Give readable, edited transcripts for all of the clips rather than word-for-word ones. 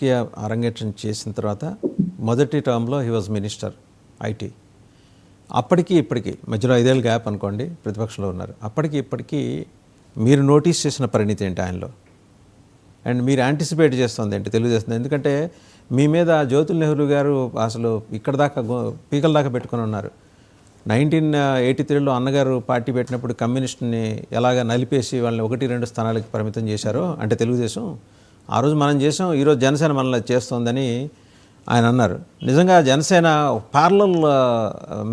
రాజకీయ అరంగేట్రం చేసిన తర్వాత మొదటి టర్మ్లో హీ వాజ్ మినిస్టర్ ఐటీ. అప్పటికి ఇప్పటికీ మధ్యలో 5 ఏళ్ళ గ్యాప్ అనుకోండి, ప్రతిపక్షంలో ఉన్నారు. అప్పటికి ఇప్పటికీ మీరు నోటీస్ చేసిన పరిణితి ఏంటి ఆయనలో? అండ్ మీరు యాంటిసిపేట్ చేస్తుంది ఏంటి తెలుగుదేశం? ఎందుకంటే మీ మీద జ్యోతుల్ నెహ్రూ గారు అసలు ఇక్కడ దాకా పీకల దాకా పెట్టుకొని ఉన్నారు. 1983లో అన్నగారు పార్టీ పెట్టినప్పుడు కమ్యూనిస్ట్ని ఎలాగ నలిపేసి వాళ్ళని 1-2 స్థానాలకు పరిమితం చేశారో, అంటే తెలుగుదేశం ఆ రోజు మనం చేసాం, ఈరోజు జనసేన మనల్ని చేస్తోందని ఆయన అన్నారు. నిజంగా జనసేన ప్యారలల్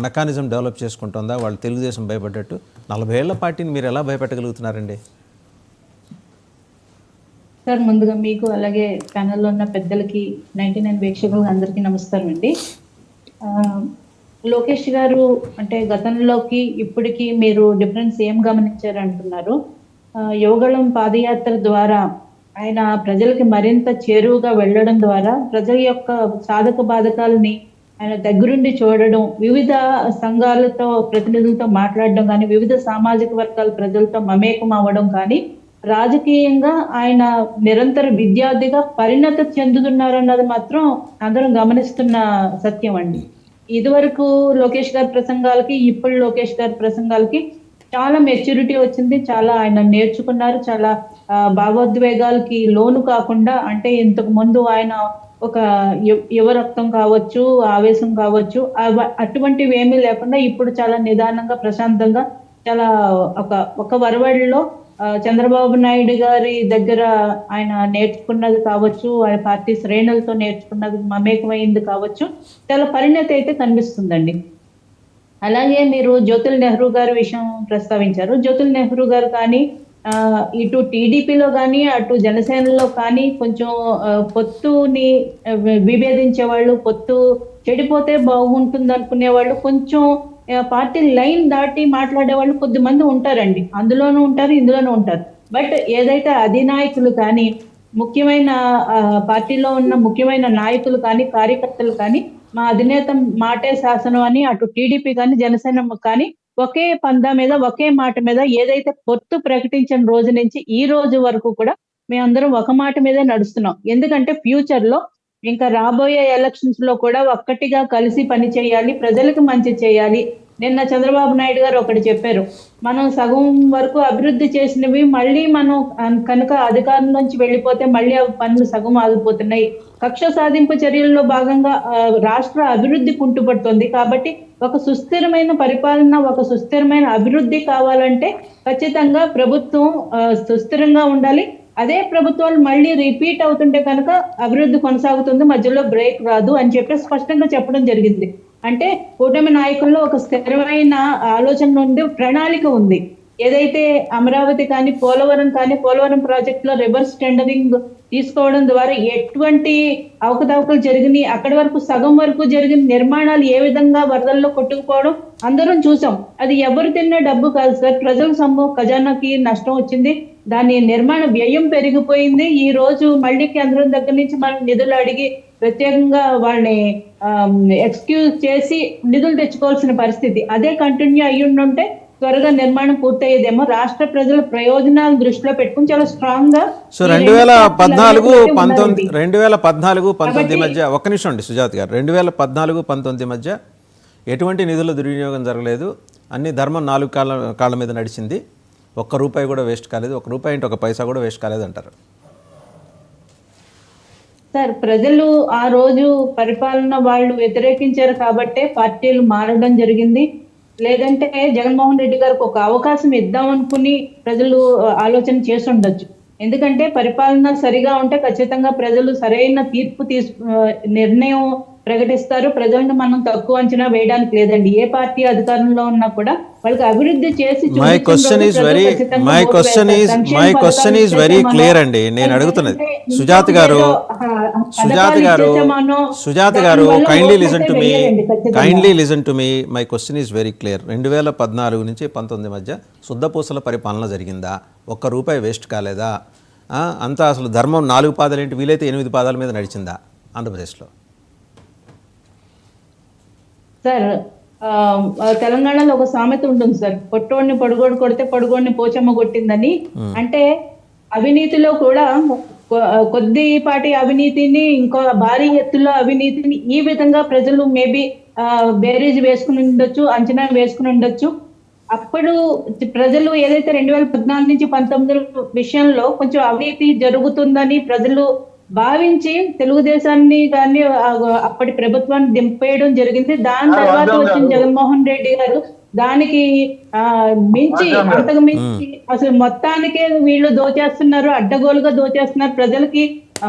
మెకానిజం డెవలప్ చేసుకుంటుందా వాళ్ళు తెలుగుదేశం భయపడ్డట్టు? 40 ఏళ్ల పార్టీని మీరు ఎలా భయపెట్టగలుగుతున్నారండి? సార్, ముందుగా మీకు అలాగే ప్యానెల్లో ఉన్న పెద్దలకి 99 వీక్షకులకు అందరికీ నమస్కారం అండి. లోకేష్ గారు అంటే గతంలోకి ఇప్పటికి మీరు డిఫరెన్స్ ఏం గమనించారు అంటున్నారు. యువగళం పాదయాత్ర ద్వారా ఆయన ప్రజలకి మరింత చేరువుగా వెళ్ళడం ద్వారా ప్రజల యొక్క సాధక బాధకాలని ఆయన దగ్గరుండి చూడడం, వివిధ సంఘాలతో ప్రతినిధులతో మాట్లాడడం కానీ, వివిధ సామాజిక వర్గాల ప్రజలతో మమేకం అవ్వడం కానీ, రాజకీయంగా ఆయన నిరంతర విద్యార్థిగా పరిణతి చెందుతున్నారన్నది మాత్రం అందరం గమనిస్తున్న సత్యం అండి. ఇదివరకు లోకేష్ గారి ప్రసంగాలకి ఇప్పుడు లోకేష్ గారి ప్రసంగాలకి చాలా మెచ్యూరిటీ వచ్చింది. చాలా ఆయన నేర్చుకున్నారు. చాలా భావోద్వేగాలకి లోను కాకుండా, అంటే ఇంతకు ముందు ఆయన ఒక యువరక్తం కావచ్చు, ఆవేశం కావచ్చు, అటువంటివి ఏమీ లేకుండా ఇప్పుడు చాలా నిదానంగా ప్రశాంతంగా చాలా ఒక వరవడిలో చంద్రబాబు నాయుడు గారి దగ్గర ఆయన నేర్చుకున్నది కావచ్చు, ఆయన పార్టీ శ్రేణులతో నేర్చుకున్నది మమేకమైంది కావచ్చు, చాలా పరిణతి అయితే కనిపిస్తుందండి. అలాగే మీరు జ్యోతుల్ నెహ్రూ గారి విషయం ప్రస్తావించారు. జ్యోతుల్ నెహ్రూ గారు కానీ ఇటు టీడీపీలో కానీ అటు జనసేనలో కానీ కొంచెం పొత్తుని విభేదించే వాళ్ళు, పొత్తు చెడిపోతే బాగుంటుంది అనుకునే వాళ్ళు, కొంచెం పార్టీ లైన్ దాటి మాట్లాడే వాళ్ళు కొద్దిమంది ఉంటారండి. అందులోనూ ఉంటారు, ఇందులోనూ ఉంటారు. బట్ ఏదైతే అధినాయకులు కానీ, ముఖ్యమైన పార్టీలో ఉన్న ముఖ్యమైన నాయకులు కానీ, కార్యకర్తలు కానీ, మా అధినేత మాటే శాసనం అని అటు టీడీపీ కానీ జనసేన కానీ ఒకే పందా మీద, ఒకే మాట మీద, ఏదైతే పొత్తు ప్రకటించిన రోజు నుంచి ఈ రోజు వరకు కూడా మేమందరం ఒక మాట మీదే నడుస్తున్నాం. ఎందుకంటే ఫ్యూచర్ లో ఇంకా రాబోయే ఎలక్షన్స్ లో కూడా ఒక్కటిగా కలిసి పని చేయాలి, ప్రజలకు మంచి చేయాలి. నిన్న చంద్రబాబు నాయుడు గారు ఒకటి చెప్పారు, మనం సగం వరకు అభివృద్ధి చేసినవి మళ్ళీ మనం కనుక అధికారం నుంచి వెళ్ళిపోతే మళ్ళీ పనులు సగం ఆగిపోతున్నాయి. కక్ష సాధింపు చర్యల్లో భాగంగా రాష్ట్ర అభివృద్ధి కుంటుపడుతుంది. కాబట్టి ఒక సుస్థిరమైన పరిపాలన, ఒక సుస్థిరమైన అభివృద్ధి కావాలంటే ఖచ్చితంగా ప్రభుత్వం సుస్థిరంగా ఉండాలి. అదే ప్రభుత్వాలు మళ్ళీ రిపీట్ అవుతుంటే కనుక అభివృద్ధి కొనసాగుతుంది, మధ్యలో బ్రేక్ రాదు అని చెప్పి స్పష్టంగా చెప్పడం జరిగింది. అంటే కూటమి నాయకుల్లో ఒక స్థిరమైన ఆలోచన ఉంది, ప్రణాళిక ఉంది. ఏదైతే అమరావతి కానీ పోలవరం ప్రాజెక్టులో రివర్స్ టెండరింగ్ తీసుకోవడం ద్వారా ఎటువంటి అవకతవకలు జరిగినాయి, అక్కడి వరకు సగం వరకు జరిగిన నిర్మాణాలు ఏ విధంగా వరదల్లో కొట్టుకుపోవడం అందరం చూసాం. అది ఎవరు తిన్న డబ్బు కాదు సార్, ప్రజల సొమ్ము, ఖజానాకి నష్టం వచ్చింది, దాని నిర్మాణ వ్యయం పెరిగిపోయింది. ఈ రోజు మళ్ళీ కేంద్రం దగ్గర నుంచి మనం నిధులు అడిగి ప్రత్యేకంగా వాళ్ళని ఎక్స్క్యూజ్ చేసి నిధులు తెచ్చుకోవాల్సిన పరిస్థితి. అదే కంటిన్యూ అయ్యి ఉంటే త్వరగా నిర్మాణం పూర్తయ్యేదేమో. రాష్ట్ర ప్రజల ప్రయోజనాలు దృష్టిలో పెట్టుకుని చాలా స్ట్రాంగ్ గా 2014-19 మధ్య ఒక్క నిమిషం అండి సుజాత గారు, 2014-19 మధ్య ఎటువంటి నిధుల దుర్వినియోగం జరగలేదు. అన్ని ధర్మం 4 కాళ్ళ మీద నడిచింది. ఒక్క రూపాయి కూడా వేస్ట్ కాలేదు. ఒక్క రూపాయి అంటే 1 పైసా కూడా వేస్ట్ కాలేదు అంటారు సార్. ప్రజలు ఆ రోజు పరిపాలన వాళ్ళు వ్యతిరేకించారు కాబట్టే పార్టీలు మారడం జరిగింది. లేదంటే జగన్మోహన్ రెడ్డి గారికి ఒక అవకాశం ఇద్దాం అనుకుని ప్రజలు ఆలోచన చేసి ఉండొచ్చు. ఎందుకంటే పరిపాలన సరిగా ఉంటే ఖచ్చితంగా ప్రజలు సరైన తీర్పు నిర్ణయం ప్రకటిస్తారు. ప్రజలను మనం తక్కువ అంచనా వేయడానికి లేదండి. ఏ పార్టీ అధికారంలో ఉన్నా కూడా వాళ్ళకి అభివృద్ధి చేసి my question is very clear అండి. నేను అడుగుతున్నది సుజాత గారు kindly listen to me. My question is very clear. 2014 నుంచి 19 మధ్య శుద్ధపూసల పరిపాలన జరిగిందా? 1 రూపాయి వేస్ట్ కాలేదా? అంతా అసలు ధర్మం 4 పాదాలు ఏంటి, వీలైతే 8 పాదాల మీద నడిచిందా ఆంధ్రప్రదేశ్లో? సార్, తెలంగాణలో ఒక సామెత ఉంటుంది సార్, పొట్టోడిని పొడుగోడు కొడితే పొడుగోడిని పోచమ్మ కొట్టిందని. అంటే అవినీతిలో కూడా కొద్దిపాటి అవినీతిని ఇంకో భారీ ఎత్తులో అవినీతిని ఈ విధంగా ప్రజలు మేబీ బేరీజ్ వేసుకుని ఉండొచ్చు, అంచనా వేసుకుని ఉండొచ్చు. అప్పుడు ప్రజలు ఏదైతే 2014 నుంచి 19 విషయంలో కొంచెం అవినీతి జరుగుతుందని ప్రజలు భావించి తెలుగుదేశాన్ని కానీ అప్పటి ప్రభుత్వాన్ని దింపేయడం జరిగింది. దాని తర్వాత వచ్చిన జగన్మోహన్ రెడ్డి గారు దానికి మించి అంతకు మించి అసలు మొత్తానికే వీళ్ళు దోచేస్తున్నారు, అడ్డగోలుగా దోచేస్తున్నారు. ప్రజలకి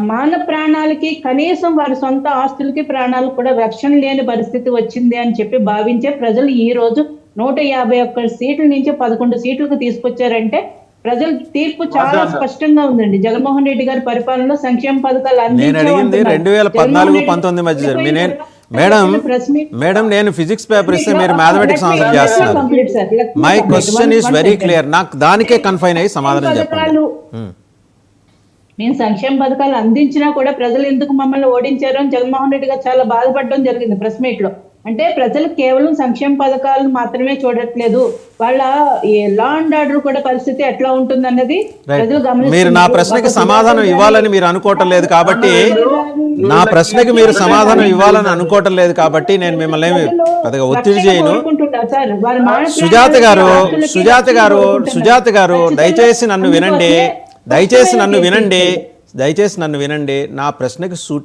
మాన ప్రాణాలకి కనీసం వారి సొంత ఆస్తులకి ప్రాణాలకు కూడా రక్షణ లేని పరిస్థితి వచ్చింది అని చెప్పి భావించే ప్రజలు ఈ రోజు 151 సీట్ల నుంచి 11 సీట్లకు తీసుకొచ్చారంటే ప్రజల తీర్పు చాలా స్పష్టంగా ఉందండి. జగన్మోహన్ రెడ్డి గారి పరిపాలనలో సంక్షేమ పథకాలు నేను అడిగింది 2014-19 మధ్య మేడం నేను ఫిజిక్స్ పేపర్ ఇస్తే మీరు మ్యాథమెటిక్స్ ఆన్సర్ చేస్తున్నారు. My question is very clear. నాకు దానికే కన్ఫైన్ అయ్యి సమాధానం చెప్పండి. నేను సంక్షేమ పథకాలు అందించినా కూడా ప్రజలు ఎందుకు మమ్మల్ని ఓడించారు అని జగన్మోహన్ రెడ్డి గారు చాలా బాధపడడం జరిగింది ప్రెస్ మీట్ లో. అంటే ప్రజలు కేవలం సంక్షేమ పథకాలను మాత్రమే చూడట్లేదు, వాళ్ళ లా అండ్ ఆర్డర్ కూడా పరిస్థితి ఎట్లా ఉంటుంది అన్నది ప్రజలు గమనిస్తున్నారు. మీరు నా ప్రశ్నకి సమాధానం ఇవ్వాలని మీరు అనుకోవటం లేదు కాబట్టి నేను మిమ్మల్ని ఏమి పెద్దగా ఒత్తిడి చేయను. సుజాత గారు దయచేసి నన్ను వినండి. నా ప్రశ్నకి సూటి